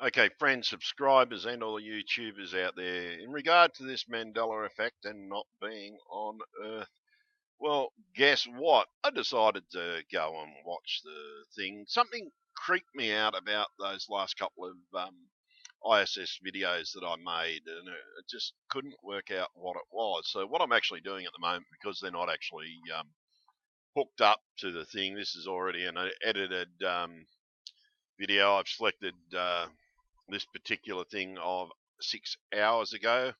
Okay, friends, subscribers, and all the YouTubers out there, in regard to this Mandela effect and not being on Earth, well, guess what? I decided to go and watch the thing. Something creeped me out about those last couple of ISS videos that I made, and it just couldn't work out what it was. So, what I'm actually doing at the moment, because they're not actually hooked up to the thing, this is already an edited video. I've selected this particular thing of 6 hours ago,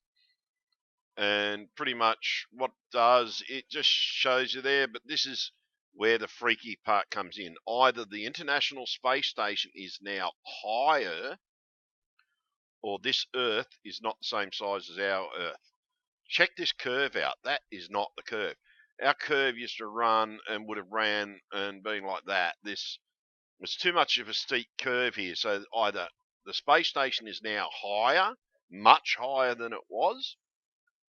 and pretty much what it does, it just shows you there. But this is where the freaky part comes in. Either the International Space Station is now higher, or this Earth is not the same size as our Earth. Check this curve out. That is not the curve. Our curve used to run and would have ran and been like that. This was too much of a steep curve here. So either the space station is now higher, much higher than it was,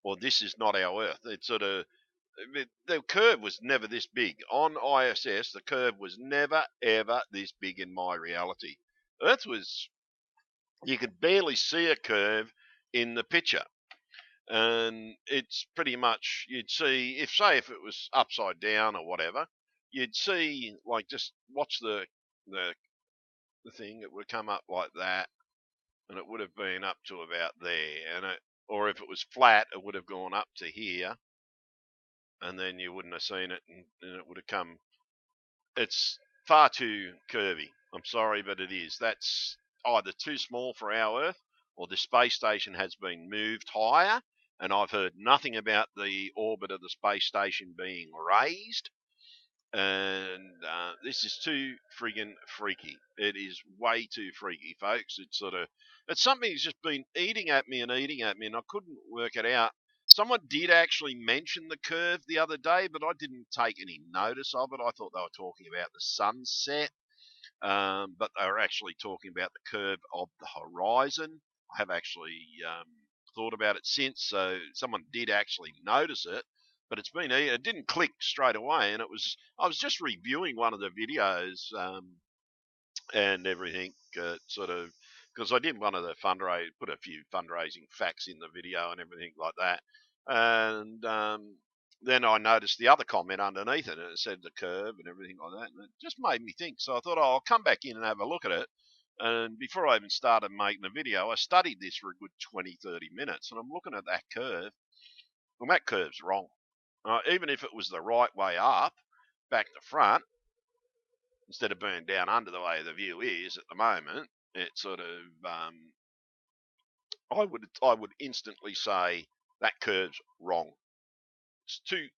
or this is not our Earth. It's sort of, the curve was never this big. On ISS, the curve was never, ever this big in my reality. Earth was, you could barely see a curve in the picture. And it's pretty much, you'd see, if it was upside down or whatever, you'd see, like, just watch the, the thing, it would come up like that, and it would have been up to about there. Or if it was flat, it would have gone up to here, and then you wouldn't have seen it, and it would have come. It's far too curvy. I'm sorry, but it is. That's either too small for our Earth, or the space station has been moved higher, and I've heard nothing about the orbit of the space station being raised. And this is too friggin' freaky. It is way too freaky, folks. It's something that's just been eating at me and eating at me, and I couldn't work it out. Someone did actually mention the curve the other day, but I didn't take any notice of it. I thought they were talking about the sunset, but they were actually talking about the curve of the horizon. I have actually thought about it since, so someone did actually notice it, but it didn't click straight away, and I was just reviewing one of the videos and everything, sort of, because I did one of the put a few fundraising facts in the video and everything like that, and then I noticed the other comment underneath it, and it said the curve and everything like that, and it just made me think. So I thought, oh, I'll come back in and have a look at it. And before I even started making the video, I studied this for a good 20, 30 minutes, and I'm looking at that curve. Well, that curve's wrong. Even if it was the right way up, back to front, instead of being down under the way the view is at the moment, it sort of, I would instantly say that curve's wrong.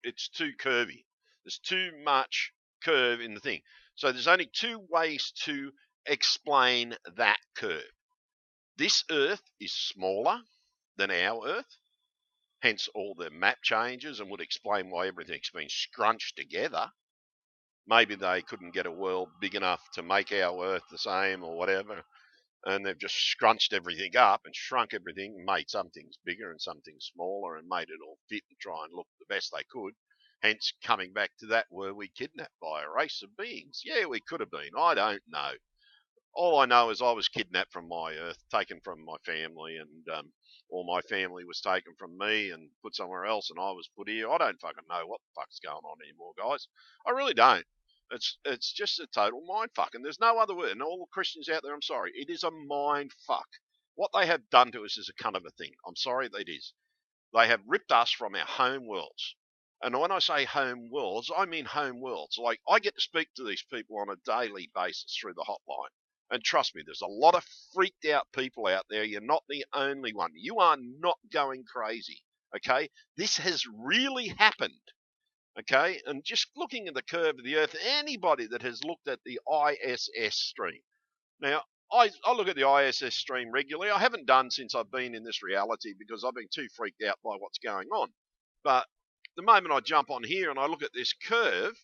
It's too curvy. There's too much curve in the thing. So there's only two ways to explain that curve. This Earth is smaller than our Earth, hence all the map changes, and would explain why everything's been scrunched together. Maybe they couldn't get a world big enough to make our Earth the same or whatever, and they've just scrunched everything up and shrunk everything, made some things bigger and some things smaller, and made it all fit and try and look the best they could. Hence, coming back to that, were we kidnapped by a race of beings? Yeah, we could have been. I don't know. All I know is I was kidnapped from my Earth, taken from my family, and all my family was taken from me and put somewhere else, and I was put here. I don't fucking know what the fuck's going on anymore, guys. I really don't. It's just a total mind fuck, and there's no other word. And all the Christians out there, I'm sorry, it is a mind fuck. What they have done to us is a kind of a thing. I'm sorry, it is. They have ripped us from our home worlds. And when I say home worlds, I mean home worlds. Like, I get to speak to these people on a daily basis through the hotline. And trust me, there's a lot of freaked out people out there. You're not the only one. You are not going crazy. Okay? This has really happened. Okay? And just looking at the curve of the Earth, anybody that has looked at the ISS stream. Now, I look at the ISS stream regularly. I haven't done since I've been in this reality because I've been too freaked out by what's going on. But the moment I jump on here and I look at this curve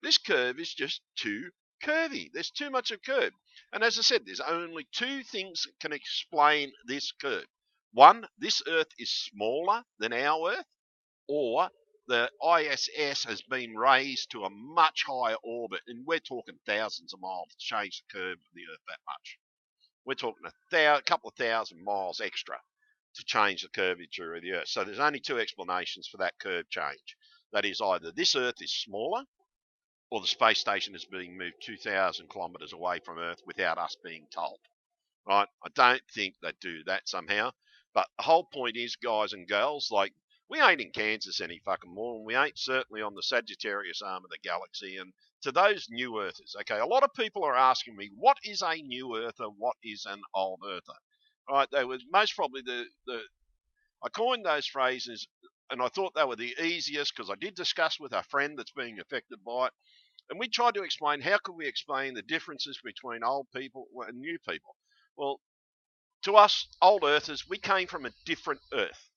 is just too curvy. There's too much of curve. And as I said, there's only two things that can explain this curve. One, this Earth is smaller than our Earth, or the ISS has been raised to a much higher orbit, and we're talking thousands of miles to change the curve of the Earth that much. We're talking couple of thousand miles extra to change the curvature of the Earth. So there's only two explanations for that curve change. That is either this Earth is smaller or the space station is being moved 2,000 kilometres away from Earth without us being told. Right? I don't think they do that somehow. But the whole point is, guys and girls, like, we ain't in Kansas any fucking more, and we ain't certainly on the Sagittarius arm of the galaxy. And to those new earthers, okay, a lot of people are asking me, what is a new earther? What is an old earther? Right? They were most probably I coined those phrases, and I thought they were the easiest because I did discuss with a friend that's being affected by it. And we tried to explain how could we explain the differences between old people and new people. Well, to us, old earthers, we came from a different earth,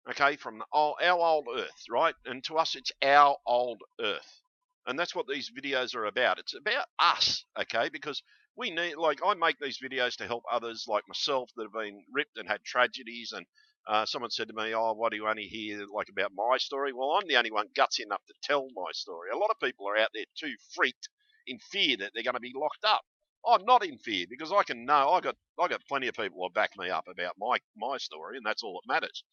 okay, from our old earth, right? And to us, it's our old earth. And that's what these videos are about. It's about us, okay, because we need, like, I make these videos to help others like myself that have been ripped and had tragedies. And someone said to me, oh, what do you only hear, like, about my story? Well, I'm the only one gutsy enough to tell my story. A lot of people are out there too freaked in fear that they're going to be locked up. I'm not in fear because I can know I got plenty of people who back me up about my story, and that's all that matters.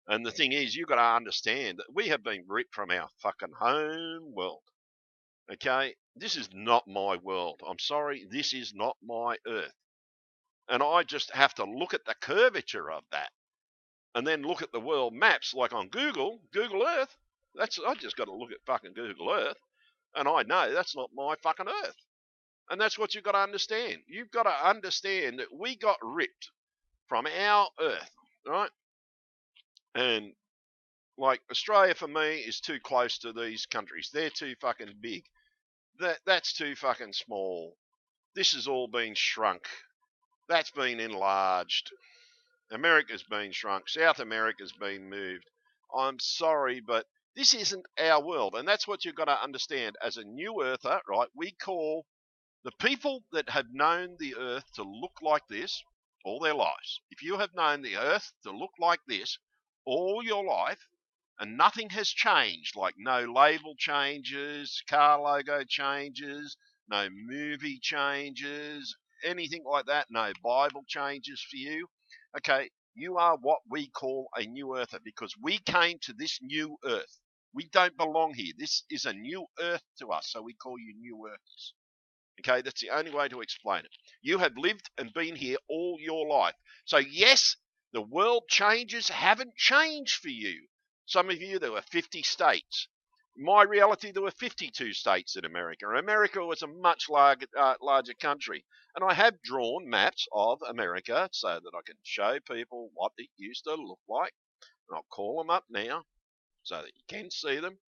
And the thing is, you've got to understand that we have been ripped from our fucking home world. Okay? This is not my world. I'm sorry, this is not my earth. And I just have to look at the curvature of that and then look at the world maps like on Google Earth. I just got to look at fucking Google Earth and I know that's not my fucking earth. And that's what you've got to understand. You've got to understand that we got ripped from our earth, right? And like Australia for me is too close to these countries. They're too fucking big. That's too fucking small. This has all been shrunk. That's been enlarged. America's been shrunk. South America's been moved. I'm sorry, but this isn't our world. And that's what you've got to understand. As a new earther, right, we call the people that have known the earth to look like this all their lives. If you have known the earth to look like this all your life, and nothing has changed, like no label changes, car logo changes, no movie changes, anything like that, no Bible changes for you, okay, you are what we call a new earther because we came to this new earth. We don't belong here. This is a new earth to us, so we call you new earthers. Okay, that's the only way to explain it. You have lived and been here all your life. So, yes, the world changes haven't changed for you. Some of you, there were 50 states. In my reality, there were 52 states in America. America was a much larger country. And I have drawn maps of America so that I can show people what it used to look like. And I'll call them up now so that you can see them.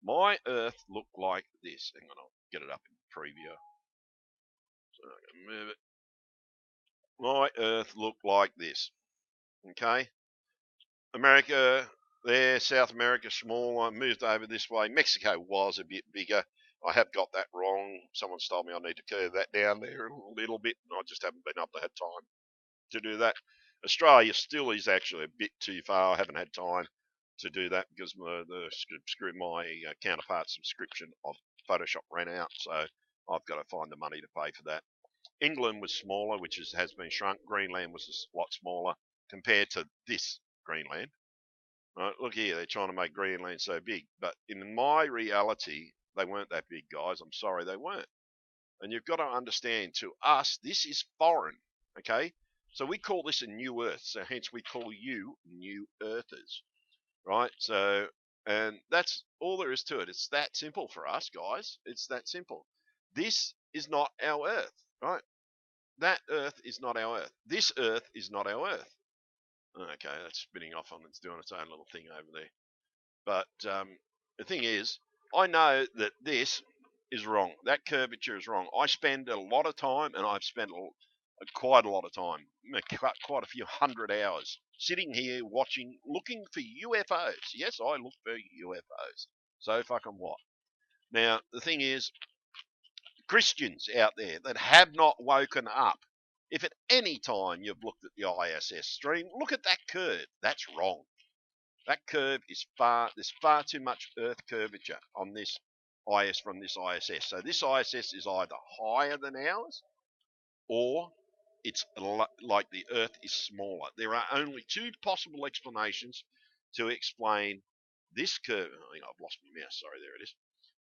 My Earth looked like this. Hang on, I'll get it up in preview. So I can move it. My Earth looked like this. Okay, America there, South America smaller. Moved over this way. Mexico was a bit bigger. I have got that wrong. Someone's told me I need to curve that down there a little bit, and I just haven't been able to have time to do that. Australia still is actually a bit too far. I haven't had time to do that because my counterpart subscription of Photoshop ran out, so I've got to find the money to pay for that. England was smaller, which has been shrunk. Greenland was a lot smaller compared to this Greenland. Right? Look here, they're trying to make Greenland so big. But in my reality, they weren't that big, guys. I'm sorry, they weren't. And you've got to understand, to us, this is foreign. Okay? So we call this a new Earth. So hence we call you new Earthers. Right? So, and that's all there is to it. It's that simple for us, guys. It's that simple. This is not our Earth. Right? That Earth is not our Earth. This Earth is not our Earth. Okay, that's spinning off on it's doing its own little thing over there. But the thing is, I know that this is wrong. That curvature is wrong. I spend a lot of time, and I've spent quite a lot of time, quite a few hundred hours, sitting here watching, looking for UFOs. Yes, I look for UFOs. So fucking what? Now, the thing is, Christians out there that have not woken up, if at any time you've looked at the ISS stream, look at that curve. That's wrong. That curve is there's far too much Earth curvature on this from this ISS. So this ISS is either higher than ours or it's like the Earth is smaller. There are only two possible explanations to explain this curve. I think I've lost my mouse. Sorry, there it is.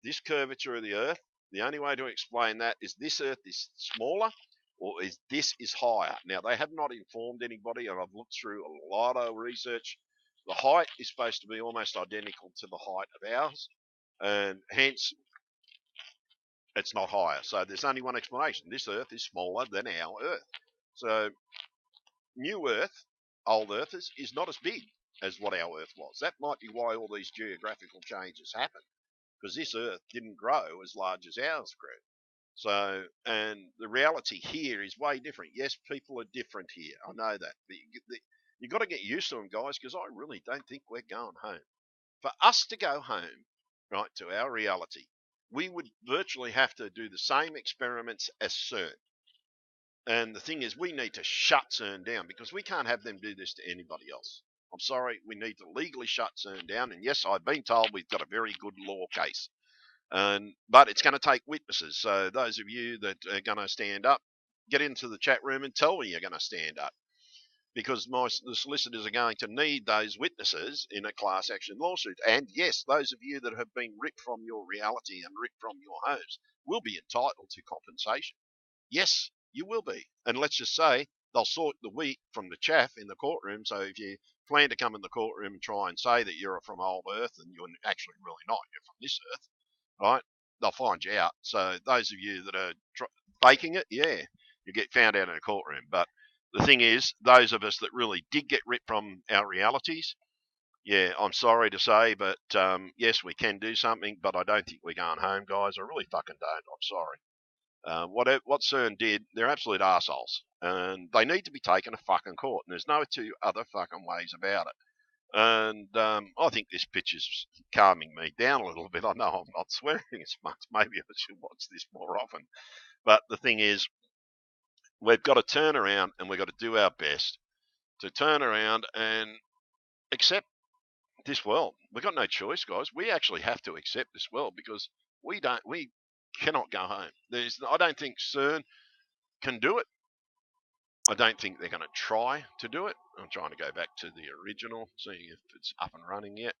This curvature of the Earth. The only way to explain that is this Earth is smaller, or is this is higher. Now they have not informed anybody, and I've looked through a lot of research. The height is supposed to be almost identical to the height of ours, and hence it's not higher. So there's only one explanation. This Earth is smaller than our Earth. So new Earth, old Earth, is not as big as what our Earth was. That might be why all these geographical changes happen, because this Earth didn't grow as large as ours grew. So, and the reality here is way different. Yes, people are different here. I know that. But you got to get used to them, guys, because I really don't think we're going home. For us to go home, right, to our reality, we would virtually have to do the same experiments as CERN. And the thing is, we need to shut CERN down because we can't have them do this to anybody else. I'm sorry, we need to legally shut CERN down. And yes, I've been told we've got a very good law case. But it's going to take witnesses. So those of you that are going to stand up, get into the chat room and tell me you're going to stand up. Because the solicitors are going to need those witnesses in a class action lawsuit. And yes, those of you that have been ripped from your reality and ripped from your homes will be entitled to compensation. Yes, you will be. And let's just say they'll sort the wheat from the chaff in the courtroom. So if you plan to come in the courtroom and try and say that you're from old Earth and you're actually really not, you're from this Earth, right? They'll find you out. So those of you that are faking it, yeah, you get found out in a courtroom. But the thing is, those of us that really did get ripped from our realities, yeah, I'm sorry to say, but yes, we can do something, but I don't think we're going home, guys. I really fucking don't. I'm sorry. What CERN did, they're absolute arseholes, and they need to be taken to fucking court. And there's no two other fucking ways about it. And I think this picture's calming me down a little bit. I know I'm not swearing as much. Maybe I should watch this more often. But the thing is, we've got to turn around and we've got to do our best to turn around and accept this world. We've got no choice, guys. We actually have to accept this world because we cannot go home. I don't think CERN can do it. I don't think they're going to try to do it. I'm trying to go back to the original, seeing if it's up and running yet.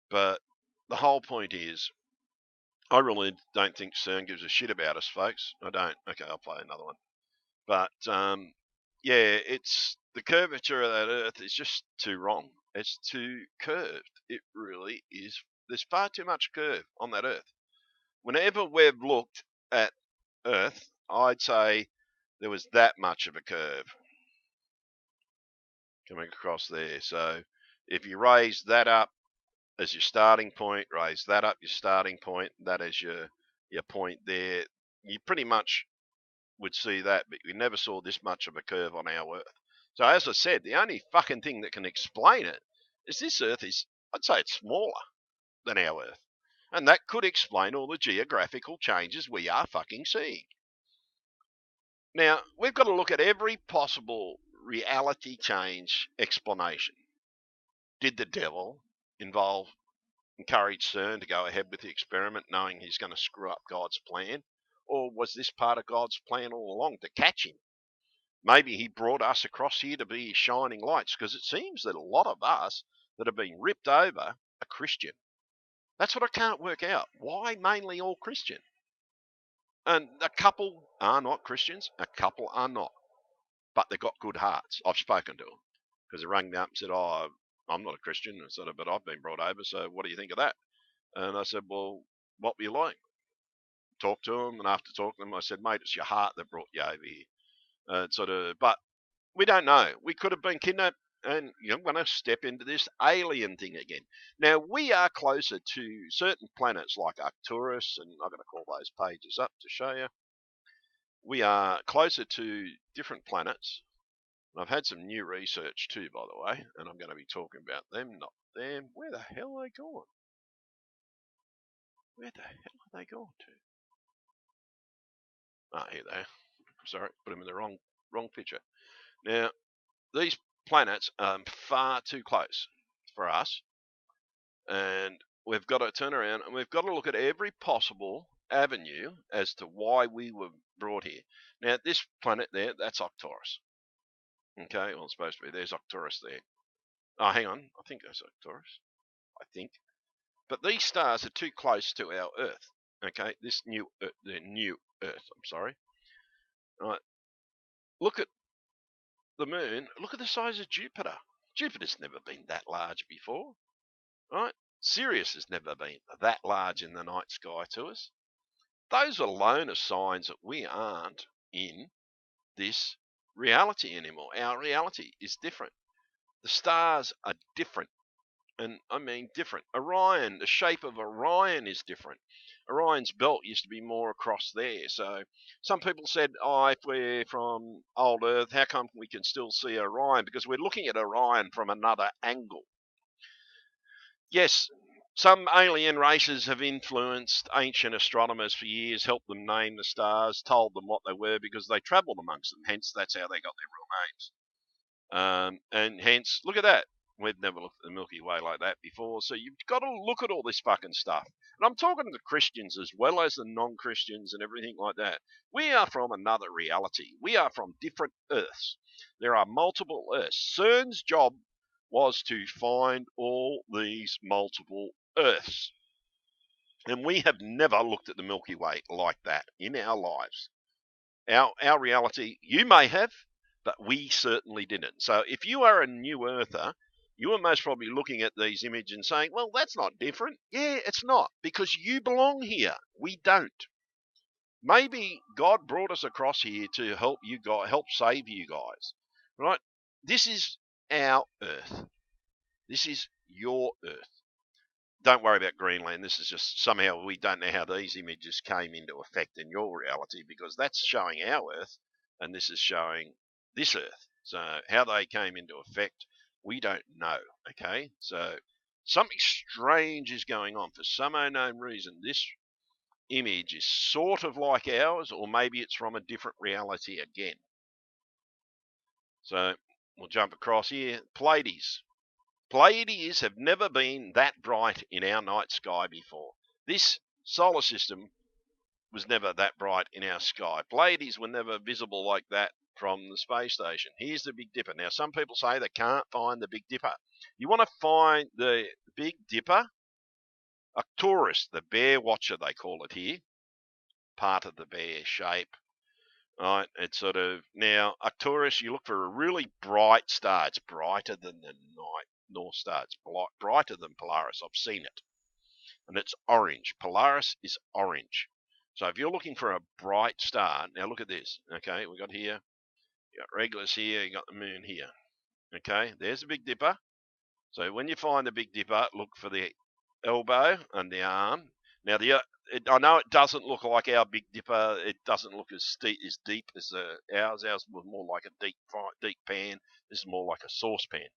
But the whole point is, I really don't think CERN gives a shit about us, folks. I don't. Okay, I'll play another one. But yeah, it's the curvature of that Earth is just too wrong. It's too curved. It really is. There's far too much curve on that Earth. Whenever we've looked at Earth, I'd say there was that much of a curve coming across there. So if you raise that up as your starting point, raise that up your starting point, that is your point there, you pretty much would see that, but we never saw this much of a curve on our Earth. So as I said, the only fucking thing that can explain it is this Earth is, I'd say it's smaller than our Earth. And that could explain all the geographical changes we are fucking seeing. Now, we've got to look at every possible reality change explanation. Did the devil encourage CERN to go ahead with the experiment knowing he's going to screw up God's plan? Or was this part of God's plan all along to catch him? Maybe he brought us across here to be shining lights, because it seems that a lot of us that have been ripped over are Christian. That's what I can't work out. Why mainly all Christian? And a couple are not Christians, a couple are not, but they've got good hearts. I've spoken to them because they rang me up and said, "Oh, I'm not a Christian," and said, "But I've been brought over, so what do you think of that?" And I said, "Well, what were you like?" Talked to them, and after talking to them, I said, "Mate, it's your heart that brought you over here." But we don't know. We could have been kidnapped, and I'm going to step into this alien thing again. Now, we are closer to certain planets like Arcturus, and I'm going to call those pages up to show you. We are closer to different planets. I've had some new research too, by the way, and I'm going to be talking about them, not them. Where the hell are they gone? Where the hell are they gone to? Ah, here they are. Sorry, put them in the wrong picture. Now, these planets are far too close for us, and we've got to turn around and we've got to look at every possible avenue as to why we were brought here. Now, this planet there, that's Arcturus. Okay, well, it's supposed to be. There's Arcturus there. Oh, hang on. I think that's Arcturus. I think. But these stars are too close to our Earth. Okay, this new Earth, the new Earth. I'm sorry. All right. Look at the moon. Look at the size of Jupiter. Jupiter's never been that large before. Right? Sirius has never been that large in the night sky to us. Those alone are signs that we aren't in this reality anymore. Our reality is different. The stars are different. And I mean different. Orion, the shape of Orion is different. Orion's belt used to be more across there. So some people said, oh, if we're from old Earth, how come we can still see Orion? Because we're looking at Orion from another angle. Yes, some alien races have influenced ancient astronomers for years, helped them name the stars, told them what they were because they travelled amongst them. Hence, that's how they got their real names. And hence, look at that. We've never looked at the Milky Way like that before. So you've got to look at all this fucking stuff. And I'm talking to the Christians as well as the non-Christians and everything like that. We are from another reality. We are from different Earths. There are multiple Earths. CERN's job was to find all these multiple Earths. And we have never looked at the Milky Way like that in our lives. Our reality, you may have, but we certainly didn't. So if you are a new earther, you are most probably looking at these images and saying, well, that's not different. Yeah, it's not, because you belong here. We don't. Maybe God brought us across here to help you guys, help save you guys. Right? This is our earth. This is your earth. Don't worry about Greenland. This is just somehow we don't know how these images came into effect in your reality, because that's showing our Earth and this is showing this Earth. So how they came into effect, we don't know. Okay, so something strange is going on for some unknown reason. This image is sort of like ours, or maybe it's from a different reality again. So we'll jump across here. Pleiades. Pleiades have never been that bright in our night sky before. This solar system was never that bright in our sky. Pleiades were never visible like that from the space station. Here's the Big Dipper. Now, some people say they can't find the Big Dipper. You want to find the Big Dipper? Arcturus, the bear watcher, they call it here. Part of the bear shape. Right, it's sort of, now Arcturus, you look for a really bright star. It's brighter than the night North Star. It's brighter than Polaris. I've seen it, and it's orange. Polaris is orange. So if you're looking for a bright star, now look at this. Okay, we got here, you got Regulus here, you got the moon here. Okay, there's the Big Dipper. So when you find the Big Dipper, look for the elbow and the arm. Now I know it doesn't look like our Big Dipper. It doesn't look as deep as ours. Ours was more like a deep pan. This is more like a saucepan.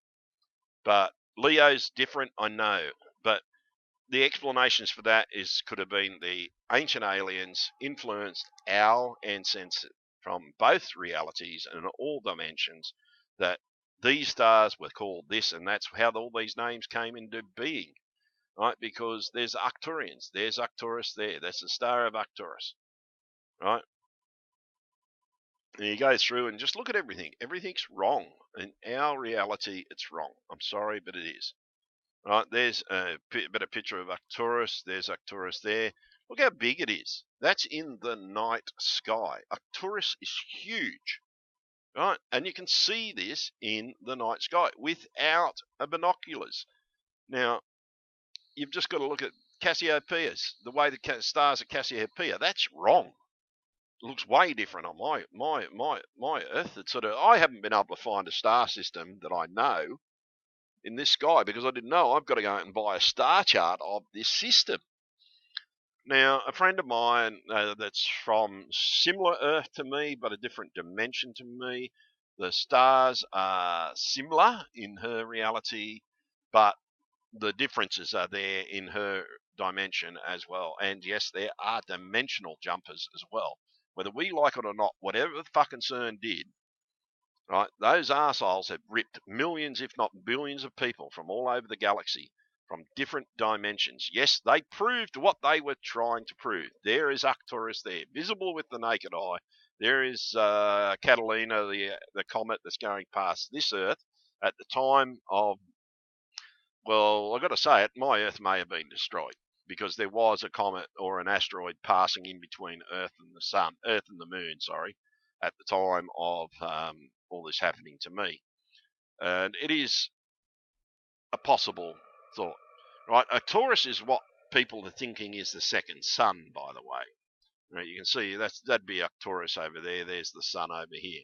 But Leo's different, I know. But the explanations for that could have been the ancient aliens influenced our ancestors from both realities and all dimensions, that these stars were called this, and that's how all these names came into being. Right, because there's Arcturians, there's Arcturus there, that's the star of Arcturus, right? And you go through and just look at everything. Everything's wrong. In our reality, it's wrong. I'm sorry, but it is. Right, there's a better picture of Arcturus. There's Arcturus there. Look how big it is. That's in the night sky. Arcturus is huge, right? And you can see this in the night sky without binoculars. Now, you've just got to look at Cassiopeia's, the way the stars at Cassiopeia. That's wrong. It looks way different on my Earth. It's sort of, I haven't been able to find a star system that I know in this sky because I didn't know. I've got to go out and buy a star chart of this system. Now, a friend of mine that's from similar Earth to me, but a different dimension to me, the stars are similar in her reality, but the differences are there in her dimension as well. And yes, there are dimensional jumpers as well. Whether we like it or not, whatever the fucking CERN did, right, those arseholes have ripped millions, if not billions, of people from all over the galaxy, from different dimensions. Yes, they proved what they were trying to prove. There is Arcturus there, visible with the naked eye. There is Catalina, the comet that's going past this Earth at the time of, well, I've got to say it, my Earth may have been destroyed because there was a comet or an asteroid passing in between Earth and the Sun, Earth and the Moon, sorry, at the time of all this happening to me. And it is a possible thought, right? A Taurus is what people are thinking is the second sun, by the way. Right, you can see that'd be Arcturus over there. There's the sun over here.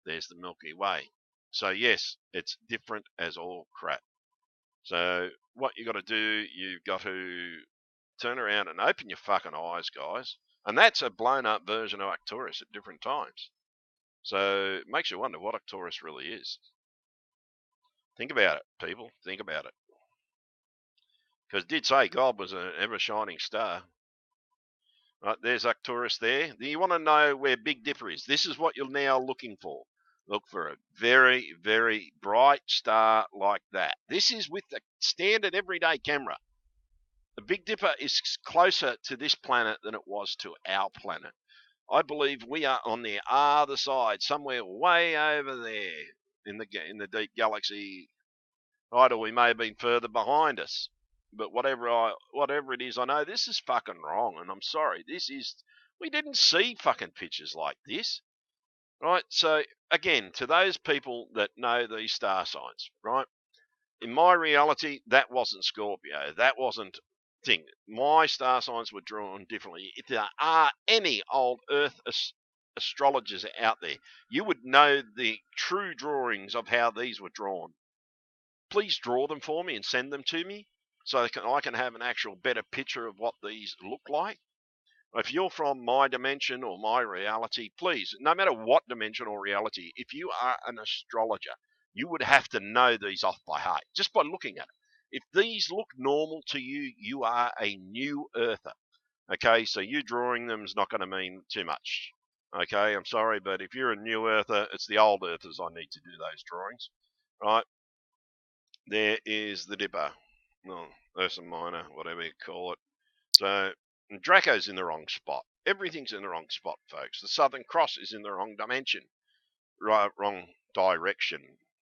There's the Milky Way. So yes, it's different as all crap. So what you got to do, you've got to turn around and open your fucking eyes, guys. And that's a blown up version of Arcturus at different times. So it makes you wonder what Arcturus really is. Think about it, people. Think about it. Because it did say God was an ever shining star. Right, there's Arcturus there. You want to know where Big Dipper is. This is what you're now looking for. Look for a very, very bright star like that. This is with a standard everyday camera. The Big Dipper is closer to this planet than it was to our planet. I believe we are on the other side, somewhere way over there in the deep galaxy. Right, or we may have been further behind us. But whatever it is, I know this is fucking wrong, and I'm sorry. We didn't see fucking pictures like this, right? So again, to those people that know these star signs, right? In my reality, that wasn't Scorpio. That wasn't thing. My star signs were drawn differently. If there are any old Earth astrologers out there, you would know the true drawings of how these were drawn. Please draw them for me and send them to me so I can have an actual better picture of what these look like. If you're from my dimension or my reality, please, no matter what dimension or reality, if you are an astrologer, you would have to know these off by heart just by looking at it. If these look normal to you, you are a new earther. Okay, so you drawing them is not going to mean too much. Okay, I'm sorry, but if you're a new earther, it's the old earthers I need to do those drawings. Right? There is the Dipper. Well, Ursa Minor, whatever you call it. So Draco's in the wrong spot. Everything's in the wrong spot, folks. The Southern Cross is in the wrong dimension, wrong direction.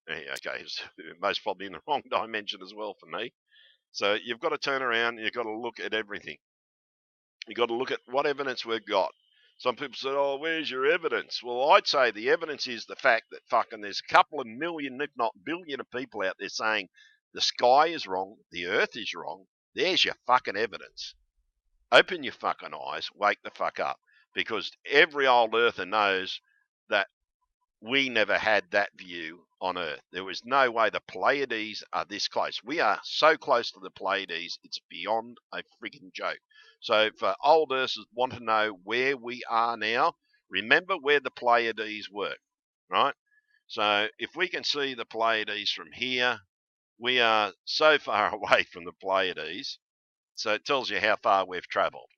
Okay, it's most probably in the wrong dimension as well for me. So you've got to turn around and you've got to look at everything. You've got to look at what evidence we've got. Some people say, oh, where's your evidence? Well, I'd say the evidence is the fact that fucking there's a couple of million, if not billion of people out there saying the sky is wrong, the earth is wrong. There's your fucking evidence. Open your fucking eyes, wake the fuck up. Because every old earther knows that we never had that view on Earth. There was no way the Pleiades are this close. We are so close to the Pleiades, it's beyond a frigging joke. So for old earthers want to know where we are now, remember where the Pleiades were, right? So if we can see the Pleiades from here, we are so far away from the Pleiades, so it tells you how far we've travelled.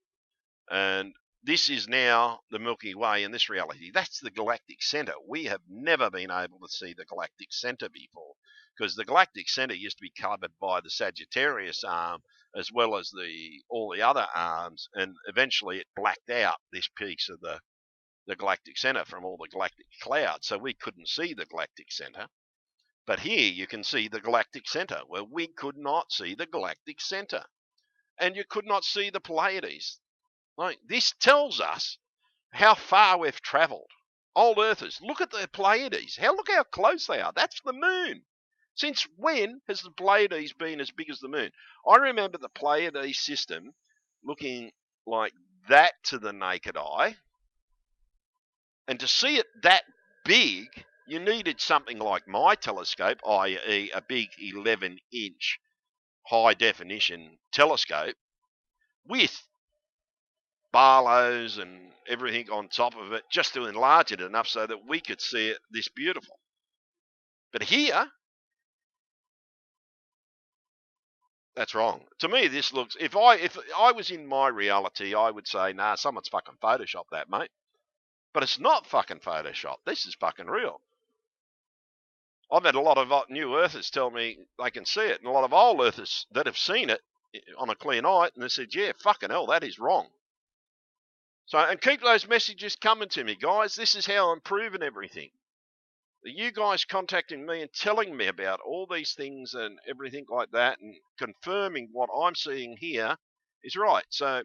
And this is now the Milky Way in this reality. That's the galactic center. We have never been able to see the galactic center before because the galactic center used to be covered by the Sagittarius arm as well as all the other arms, and eventually it blacked out this piece of the galactic center from all the galactic clouds, so we couldn't see the galactic center. But here you can see the galactic center, where we could not see the galactic center. And you could not see the Pleiades. Like, this tells us how far we've travelled. Old Earthers, look at the Pleiades. Look how close they are. That's the moon. Since when has the Pleiades been as big as the moon? I remember the Pleiades system looking like that to the naked eye. And to see it that big, you needed something like my telescope, i.e. a big 11-inch high-definition telescope with Barlows and everything on top of it just to enlarge it enough so that we could see it this beautiful. But here, that's wrong. To me, this looks, if I was in my reality, I would say, nah, someone's fucking photoshopped that, mate. But it's not fucking Photoshop. This is fucking real. I've had a lot of new earthers tell me they can see it, and a lot of old earthers that have seen it on a clear night, and they said, yeah, fucking hell, that is wrong. So, and keep those messages coming to me, guys. This is how I'm proving everything. You guys contacting me and telling me about all these things and everything like that, and confirming what I'm seeing here is right. So,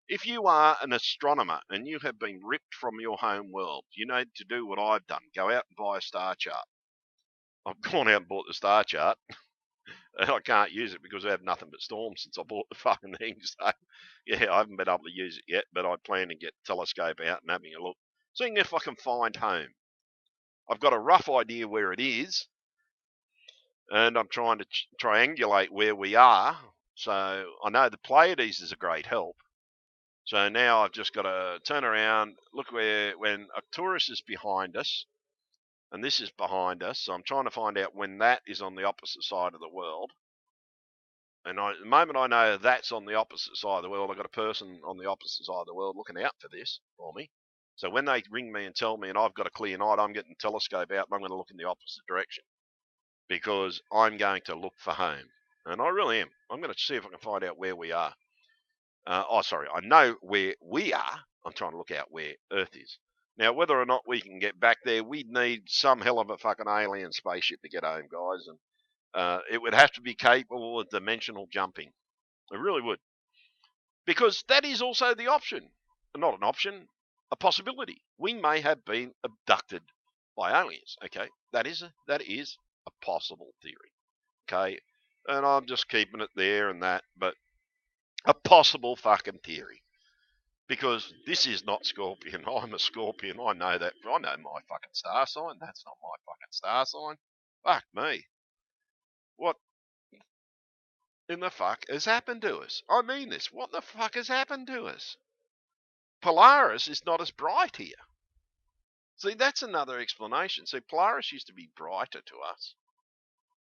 if you are an astronomer and you have been ripped from your home world, you need to do what I've done: go out and buy a star chart. I've gone out and bought the star chart, and I can't use it because I have nothing but storms since I bought the fucking thing. So, yeah, I haven't been able to use it yet, but I plan to get the telescope out and having a look, seeing if I can find home. I've got a rough idea where it is, and I'm trying to triangulate where we are. So I know the Pleiades is a great help. So now I've just got to turn around, look when Arcturus is behind us, and this is behind us. So I'm trying to find out when that is on the opposite side of the world. And the moment I know that's on the opposite side of the world, I've got a person on the opposite side of the world looking out for this for me. So when they ring me and tell me, and I've got a clear night, I'm getting the telescope out and I'm going to look in the opposite direction, because I'm going to look for home. And I really am. I'm going to see if I can find out where we are. I know where we are. I'm trying to look out where Earth is. Now, whether or not we can get back there, we'd need some hell of a fucking alien spaceship to get home, guys. And it would have to be capable of dimensional jumping. It really would. Because that is also the option. Not an option, a possibility. We may have been abducted by aliens. Okay, that is a possible theory. Okay, and I'm just keeping it there and that, but a possible fucking theory. Because this is not Scorpion. I'm a Scorpion. I know that. I know my fucking star sign. That's not my fucking star sign. Fuck me. What in the fuck has happened to us? I mean this. What the fuck has happened to us? Polaris is not as bright here. See, that's another explanation. See, Polaris used to be brighter to us,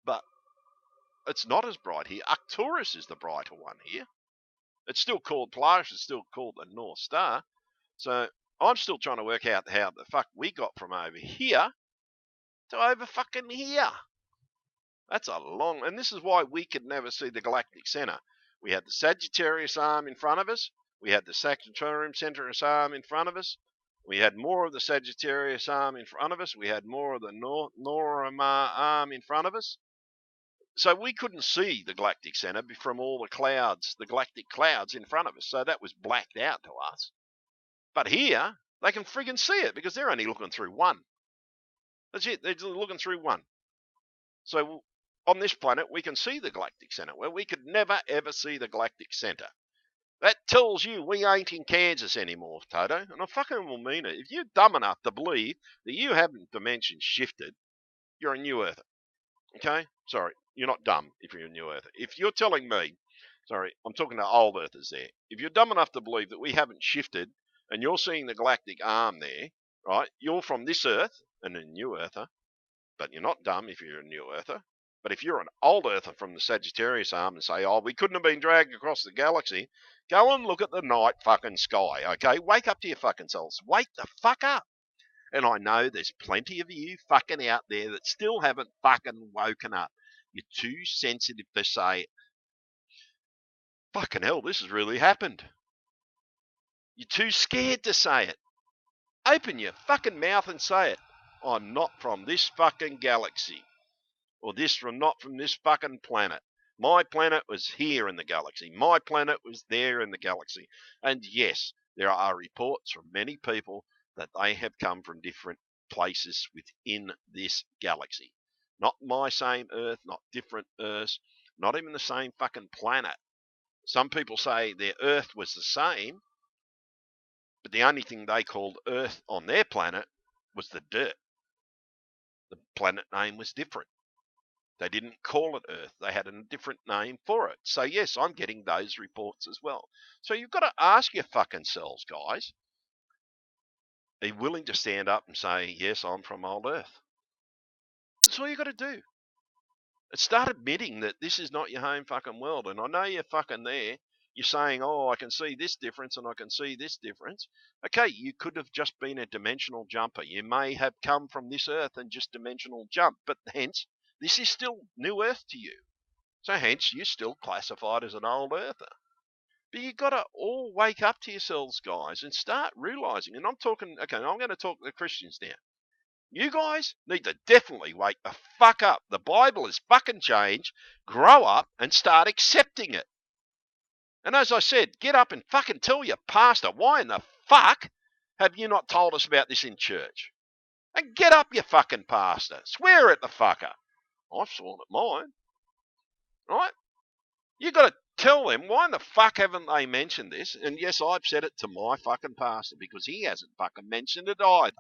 but it's not as bright here. Arcturus is the brighter one here. It's still called Polaris. It's still called the North Star. So I'm still trying to work out how the fuck we got from over here to over fucking here. That's a long, and this is why we could never see the galactic center. We had the Sagittarius arm in front of us. We had the Sagittarium Centaurus arm in front of us. We had more of the Sagittarius arm in front of us. We had more of the Norma arm in front of us. So we couldn't see the galactic center from all the clouds, the galactic clouds in front of us. So that was blacked out to us. But here, they can friggin' see it because they're only looking through one. That's it. They're looking through one. So on this planet, we can see the galactic center, where we could never, ever see the galactic center. That tells you we ain't in Kansas anymore, Toto. And I fucking will mean it. If you're dumb enough to believe that you haven't dimension shifted, you're a new earther. Okay? Sorry, you're not dumb if you're a new earther. If you're telling me, sorry, I'm talking to old earthers there. If you're dumb enough to believe that we haven't shifted and you're seeing the galactic arm there, right? You're from this earth and a new earther, but you're not dumb if you're a new earther. But if you're an old earther from the Sagittarius arm and say, oh, we couldn't have been dragged across the galaxy, go and look at the night fucking sky, okay? Wake up to your fucking selves. Wake the fuck up. And I know there's plenty of you fucking out there that still haven't fucking woken up. You're too sensitive to say, fucking hell, this has really happened. You're too scared to say it. Open your fucking mouth and say it. I'm not from this fucking galaxy. Or not from this fucking planet. My planet was here in the galaxy. My planet was there in the galaxy. And yes, there are reports from many people that they have come from different places within this galaxy. Not my same Earth, not different Earths, not even the same fucking planet. Some people say their Earth was the same, but the only thing they called Earth on their planet was the dirt. The planet name was different. They didn't call it Earth. They had a different name for it. So, yes, I'm getting those reports as well. So you've got to ask your fucking selves, guys. Are you willing to stand up and say, yes, I'm from old Earth? That's all you got to do. Start admitting that this is not your home fucking world. And I know you're fucking there. You're saying, oh, I can see this difference and I can see this difference. Okay, you could have just been a dimensional jumper. You may have come from this earth and just dimensional jump, but hence, this is still new earth to you. So hence, you're still classified as an old earther. But you got to all wake up to yourselves, guys, and start realizing. And I'm talking, okay, I'm going to talk to the Christians now. You guys need to definitely wake the fuck up. The Bible is fucking changed. Grow up and start accepting it. And as I said, get up and fucking tell your pastor, why in the fuck have you not told us about this in church? And get up, you fucking pastor. Swear at the fucker. I've sworn at mine. Right? You got to tell them, why in the fuck haven't they mentioned this? And yes, I've said it to my fucking pastor because he hasn't fucking mentioned it either.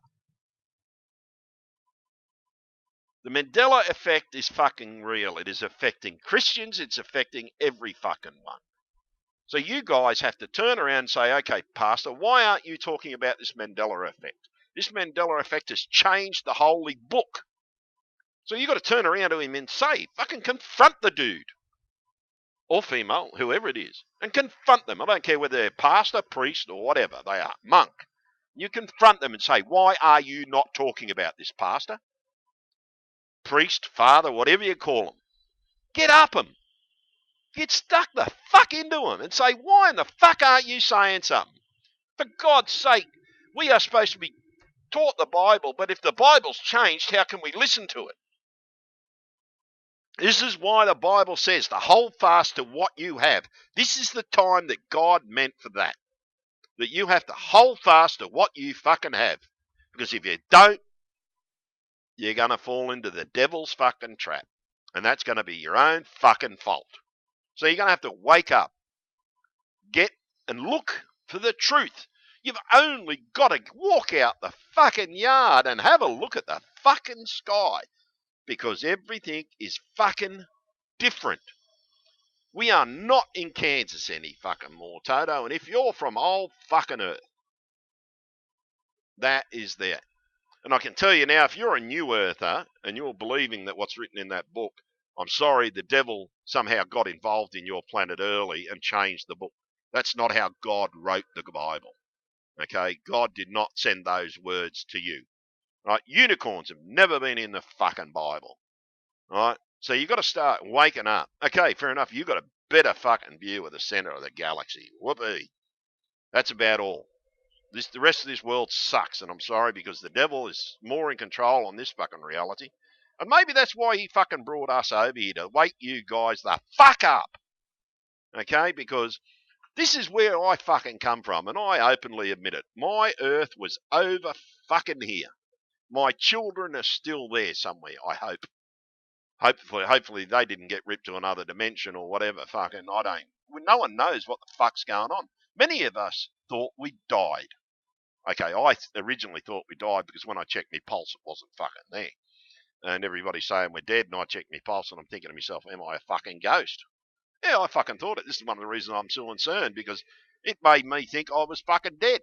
The Mandela effect is fucking real. It is affecting Christians. It's affecting every fucking one. So you guys have to turn around and say, okay, pastor, why aren't you talking about this Mandela effect? This Mandela effect has changed the holy book. So you got to turn around to him and say, fucking confront the dude. Or female, whoever it is, and confront them. I don't care whether they're pastor, priest, or whatever they are, monk. You confront them and say, why are you not talking about this, pastor? Priest, father, whatever you call them. Get up them. Get stuck the fuck into them and say, why in the fuck aren't you saying something? For God's sake, we are supposed to be taught the Bible, but if the Bible's changed, how can we listen to it? This is why the Bible says to hold fast to what you have. This is the time that God meant for that. That you have to hold fast to what you fucking have. Because if you don't, you're going to fall into the devil's fucking trap. And that's going to be your own fucking fault. So you're going to have to wake up, get and look for the truth. You've only got to walk out the fucking yard and have a look at the fucking sky. Because everything is fucking different. We are not in Kansas any fucking more, Toto. And if you're from old fucking Earth, that is there. And I can tell you now, if you're a new earther and you're believing that what's written in that book, I'm sorry, the devil somehow got involved in your planet early and changed the book. That's not how God wrote the Bible. Okay? God did not send those words to you. Right? Unicorns have never been in the fucking Bible. Right? So you got to start waking up. Okay, fair enough. You got a better fucking view of the center of the galaxy. Whoopee. That's about all. The rest of this world sucks, and I'm sorry because the devil is more in control on this fucking reality. And maybe that's why he fucking brought us over here to wake you guys the fuck up. Okay? Because this is where I fucking come from, and I openly admit it. My earth was over fucking here. My children are still there somewhere, I hope. Hopefully they didn't get ripped to another dimension or whatever. Fucking, I don't. No one knows what the fuck's going on. Many of us thought we died. Okay, I originally thought we died because when I checked my pulse, it wasn't fucking there. And everybody's saying we're dead, and I checked my pulse, and I'm thinking to myself, am I a fucking ghost? Yeah, I fucking thought it. This is one of the reasons I'm still concerned, because it made me think I was fucking dead.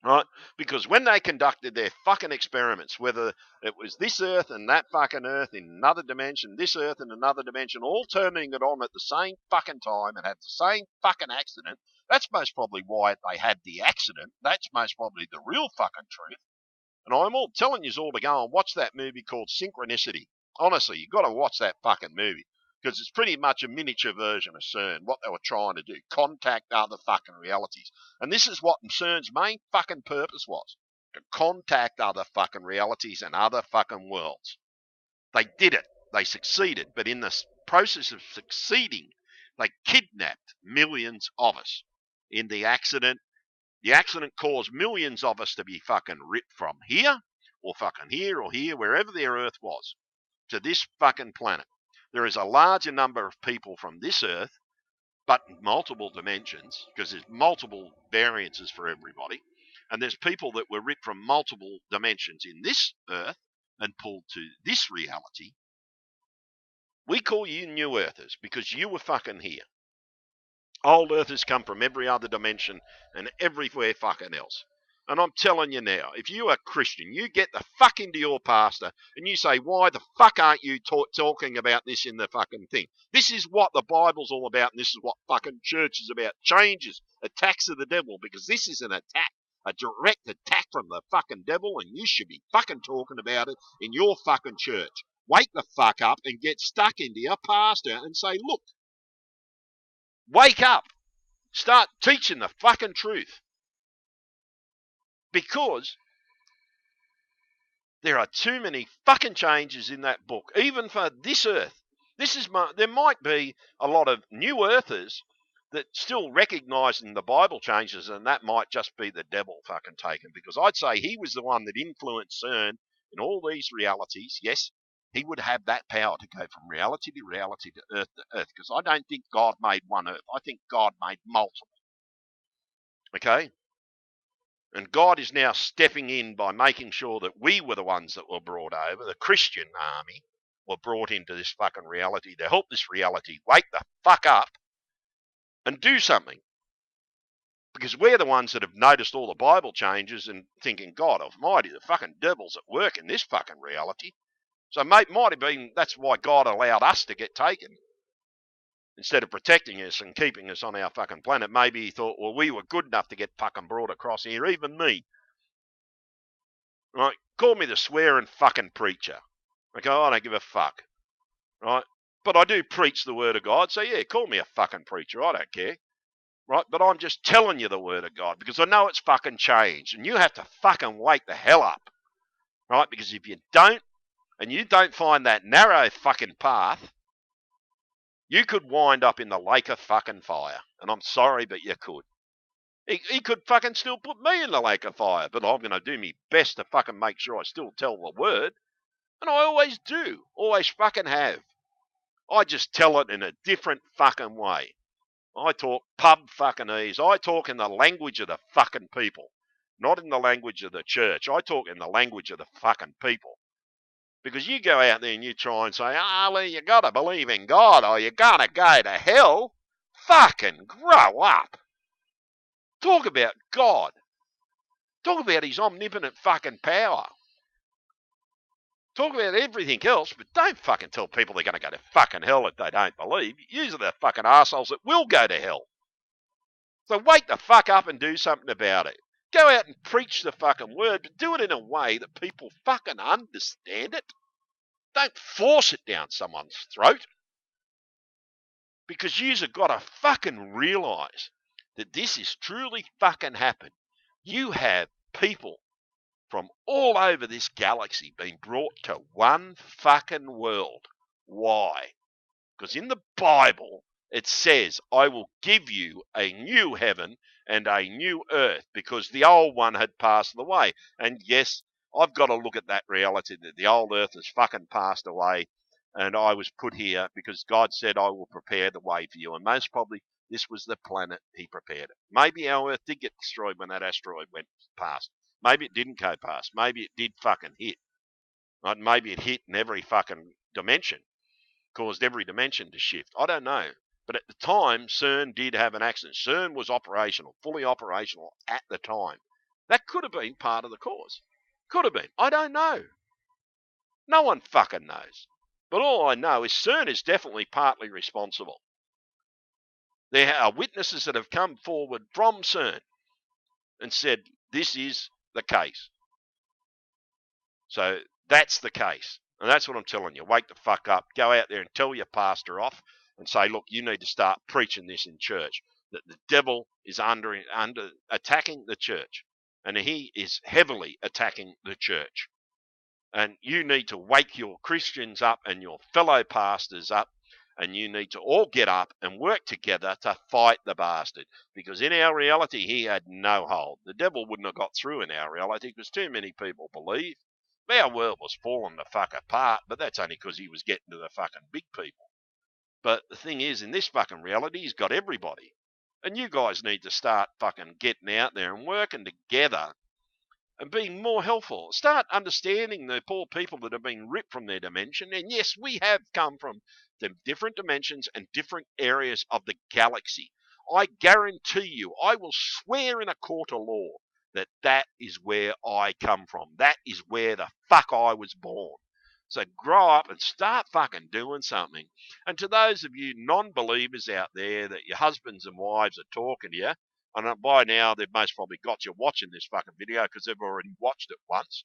Right? Because when they conducted their fucking experiments, whether it was this Earth and that fucking Earth in another dimension, this Earth in another dimension, all turning it on at the same fucking time and had the same fucking accident, that's most probably why they had the accident. That's most probably the real fucking truth. And I'm all telling you all to go and watch that movie called Synchronicity. Honestly, you've got to watch that fucking movie. Because it's pretty much a miniature version of CERN, what they were trying to do. Contact other fucking realities. And this is what CERN's main fucking purpose was. To contact other fucking realities and other fucking worlds. They did it. They succeeded. But in the process of succeeding, they kidnapped millions of us. In the accident caused millions of us to be fucking ripped from here, or here, wherever their Earth was, to this fucking planet. There is a larger number of people from this Earth, but in multiple dimensions, because there's multiple variances for everybody, and there's people that were ripped from multiple dimensions in this Earth and pulled to this reality. We call you New Earthers because you were fucking here. Old Earthers come from every other dimension and everywhere fucking else. And I'm telling you now, if you are Christian, you get the fuck into your pastor and you say, why the fuck aren't you talking about this in the fucking thing? This is what the Bible's all about, and this is what fucking church is about. Changes, attacks of the devil, because this is an attack, a direct attack from the fucking devil, and you should be fucking talking about it in your fucking church. Wake the fuck up and get stuck into your pastor and say, look, wake up. Start teaching the fucking truth. Because there are too many fucking changes in that book, even for this earth. There might be a lot of new earthers that still recognising the Bible changes, and that might just be the devil fucking taken, because I'd say he was the one that influenced CERN in all these realities. Yes, he would have that power to go from reality to earth, because I don't think God made one earth. I think God made multiple. Okay? And God is now stepping in by making sure that we were the ones that were brought over, the Christian army were brought into this fucking reality to help this reality wake the fuck up and do something. Because we're the ones that have noticed all the Bible changes and thinking, God almighty, the fucking devil's at work in this fucking reality. So might have been, that's why God allowed us to get taken. Instead of protecting us and keeping us on our fucking planet, maybe he thought, well, we were good enough to get fucking brought across here, even me. Right? Call me the swearing fucking preacher. Okay, I don't give a fuck. Right? But I do preach the word of God, so yeah, call me a fucking preacher. I don't care. Right? But I'm just telling you the word of God because I know it's fucking changed. And you have to fucking wake the hell up. Right? Because if you don't, and you don't find that narrow fucking path, you could wind up in the lake of fucking fire. And I'm sorry, but you could. He could fucking still put me in the lake of fire, but I'm going to do my best to fucking make sure I still tell the word. And I always do. Always fucking have. I just tell it in a different fucking way. I talk pub fucking ease. I talk in the language of the fucking people. Not in the language of the church. I talk in the language of the fucking people. Because you go out there and you try and say, Lee, you got to believe in God or you're going to go to hell. Fucking grow up. Talk about God. Talk about his omnipotent fucking power. Talk about everything else, but don't fucking tell people they're going to go to fucking hell if they don't believe. These are the fucking assholes that will go to hell. So wake the fuck up and do something about it. Go out and preach the fucking word, but do it in a way that people fucking understand it. Don't force it down someone's throat. Because you've got to fucking realise that this is truly fucking happened. You have people from all over this galaxy being brought to one fucking world. Why? Because in the Bible, it says, I will give you a new heaven and a new earth, because the old one had passed away. And yes, I've got to look at that reality that the old earth has fucking passed away, and I was put here because God said, I will prepare the way for you. And most probably, this was the planet he prepared it. Maybe our earth did get destroyed when that asteroid went past. Maybe it didn't go past. Maybe it did fucking hit. Right? Maybe it hit in every fucking dimension, caused every dimension to shift. I don't know. But at the time, CERN did have an accident. CERN was operational, fully operational at the time. That could have been part of the cause. Could have been. I don't know. No one fucking knows. But all I know is CERN is definitely partly responsible. There are witnesses that have come forward from CERN and said, this is the case. So that's the case. And that's what I'm telling you. Wake the fuck up. Go out there and tell your pastor off and say, look, you need to start preaching this in church, that the devil is under attacking the church, and he is heavily attacking the church. And you need to wake your Christians up and your fellow pastors up, and you need to all get up and work together to fight the bastard. Because in our reality, he had no hold. The devil wouldn't have got through in our reality because too many people believe. Our world was falling the fuck apart, but that's only because he was getting to the fucking big people. But the thing is, in this fucking reality, he's got everybody. And you guys need to start fucking getting out there and working together and being more helpful. Start understanding the poor people that have been ripped from their dimension. And yes, we have come from the different dimensions and different areas of the galaxy. I guarantee you, I will swear in a court of law that is where I come from. That is where the fuck I was born. So grow up and start fucking doing something. And to those of you non-believers out there that your husbands and wives are talking to you, and by now they've most probably got you watching this fucking video because they've already watched it once.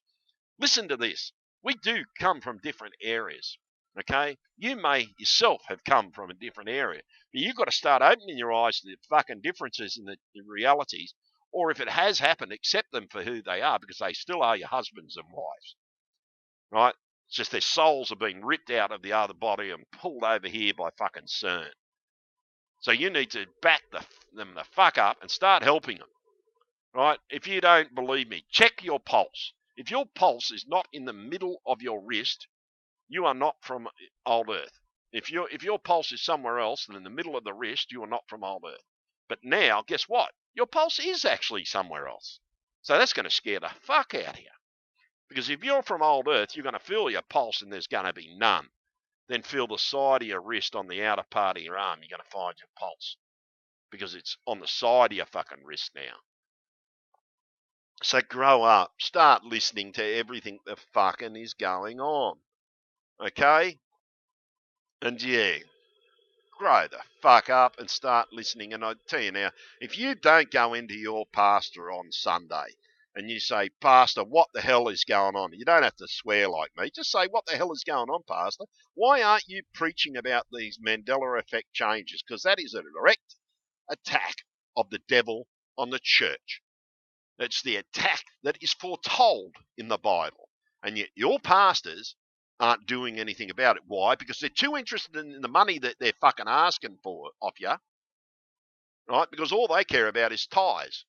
Listen to this. We do come from different areas. Okay? You may yourself have come from a different area. But you've got to start opening your eyes to the fucking differences in the realities. Or if it has happened, accept them for who they are because they still are your husbands and wives. Right? It's just their souls are being ripped out of the other body and pulled over here by fucking CERN. So you need to back them the fuck up and start helping them. Right? If you don't believe me, check your pulse. If your pulse is not in the middle of your wrist, you are not from old Earth. If your pulse is somewhere else than in the middle of the wrist, you are not from old Earth. But now, guess what? Your pulse is actually somewhere else. So that's going to scare the fuck out of you. Because if you're from old Earth, you're going to feel your pulse and there's going to be none. Then feel the side of your wrist on the outer part of your arm. You're going to find your pulse. Because it's on the side of your fucking wrist now. So grow up. Start listening to everything that fucking is going on. Okay? And yeah, grow the fuck up and start listening. And I tell you now, if you don't go into your pastor on Sunday and you say, Pastor, what the hell is going on? You don't have to swear like me. Just say, what the hell is going on, Pastor? Why aren't you preaching about these Mandela effect changes? Because that is a direct attack of the devil on the church. It's the attack that is foretold in the Bible. And yet your pastors aren't doing anything about it. Why? Because they're too interested in the money that they're fucking asking for off you. Right? Because all they care about is tithes.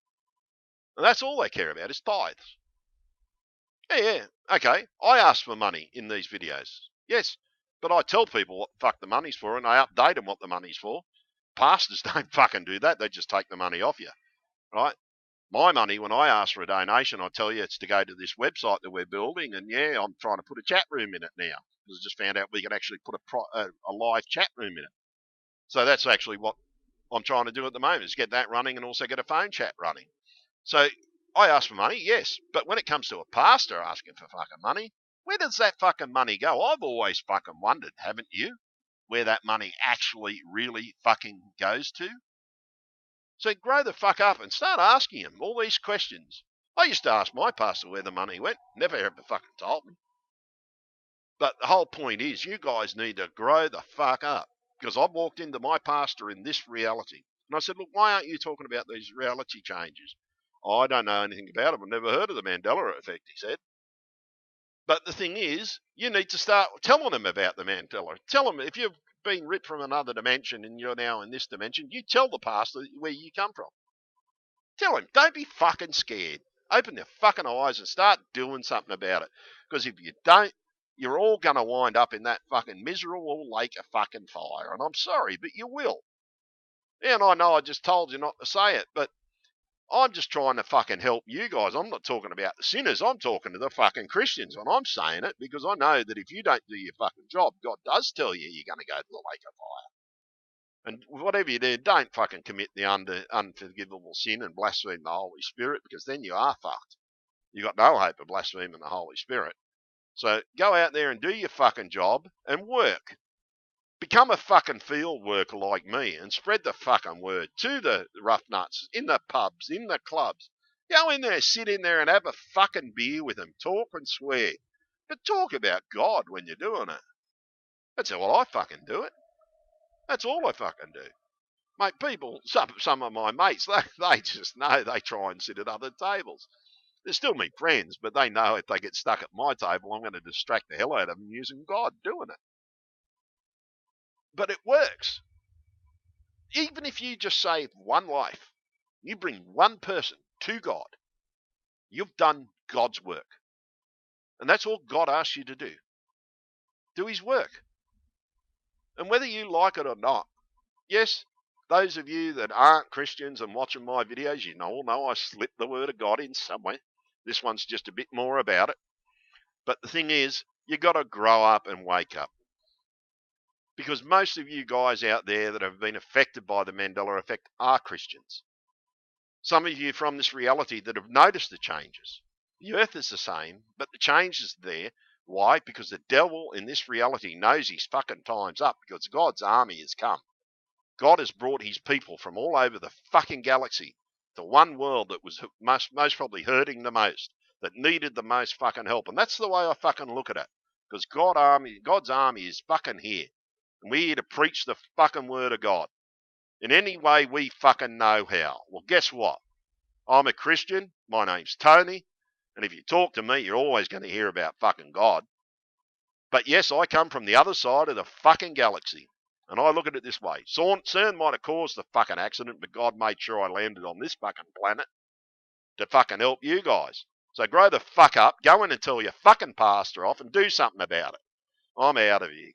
And that's all they care about is tithes. Yeah. Okay. I ask for money in these videos. Yes. But I tell people what the fuck the money's for and I update them what the money's for. Pastors don't fucking do that. They just take the money off you. Right? My money, when I ask for a donation, I tell you it's to go to this website that we're building, and yeah, I'm trying to put a chat room in it now because I just found out we can actually put a live chat room in it. So that's actually what I'm trying to do at the moment is get that running and also get a phone chat running. So I ask for money, yes, but when it comes to a pastor asking for fucking money, where does that fucking money go? I've always fucking wondered, haven't you, where that money actually really fucking goes to? So grow the fuck up and start asking him all these questions. I used to ask my pastor where the money went. Never ever fucking told me. But the whole point is you guys need to grow the fuck up. Because I've walked into my pastor in this reality. And I said, look, why aren't you talking about these reality changes? Oh, I don't know anything about them. I've never heard of the Mandela effect, he said. But the thing is, you need to start telling them about the Mandela. Tell them if you've been ripped from another dimension and you're now in this dimension, you tell the pastor where you come from. Tell him, don't be fucking scared. Open your fucking eyes and start doing something about it. Because if you don't, you're all going to wind up in that fucking miserable lake of fucking fire. And I'm sorry, but you will. And I know I just told you not to say it, but I'm just trying to fucking help you guys. I'm not talking about the sinners. I'm talking to the fucking Christians. And I'm saying it because I know that if you don't do your fucking job, God does tell you you're going to go to the lake of fire. And whatever you do, don't fucking commit the unforgivable sin and blaspheme the Holy Spirit because then you are fucked. You got no hope of blaspheming the Holy Spirit. So go out there and do your fucking job and work. Become a fucking field worker like me and spread the fucking word to the rough nuts, in the pubs, in the clubs. Go in there, sit in there and have a fucking beer with them. Talk and swear. But talk about God when you're doing it. That's how I fucking do it. That's all I fucking do. Mate, people, some of my mates, they just know they try and sit at other tables. They're still my friends, but they know if they get stuck at my table, I'm going to distract the hell out of them using God doing it. But it works. Even if you just save one life, you bring one person to God, you've done God's work. And that's all God asks you to do. Do his work. And whether you like it or not, yes, those of you that aren't Christians and watching my videos, you all know I slip the word of God in somewhere. This one's just a bit more about it. But the thing is, you got to grow up and wake up. Because most of you guys out there that have been affected by the Mandela effect are Christians. Some of you from this reality that have noticed the changes. The earth is the same, but the change is there. Why? Because the devil in this reality knows his fucking time's up, because God's army has come. God has brought his people from all over the fucking galaxy to one world that was most probably hurting the most, that needed the most fucking help. And that's the way I fucking look at it. Because God's army is fucking here. And we're here to preach the fucking word of God in any way we fucking know how. Well, guess what? I'm a Christian. My name's Tony. And if you talk to me, you're always going to hear about fucking God. But yes, I come from the other side of the fucking galaxy. And I look at it this way. CERN might have caused the fucking accident, but God made sure I landed on this fucking planet to fucking help you guys. So grow the fuck up, go in and tell your fucking pastor off and do something about it. I'm out of here.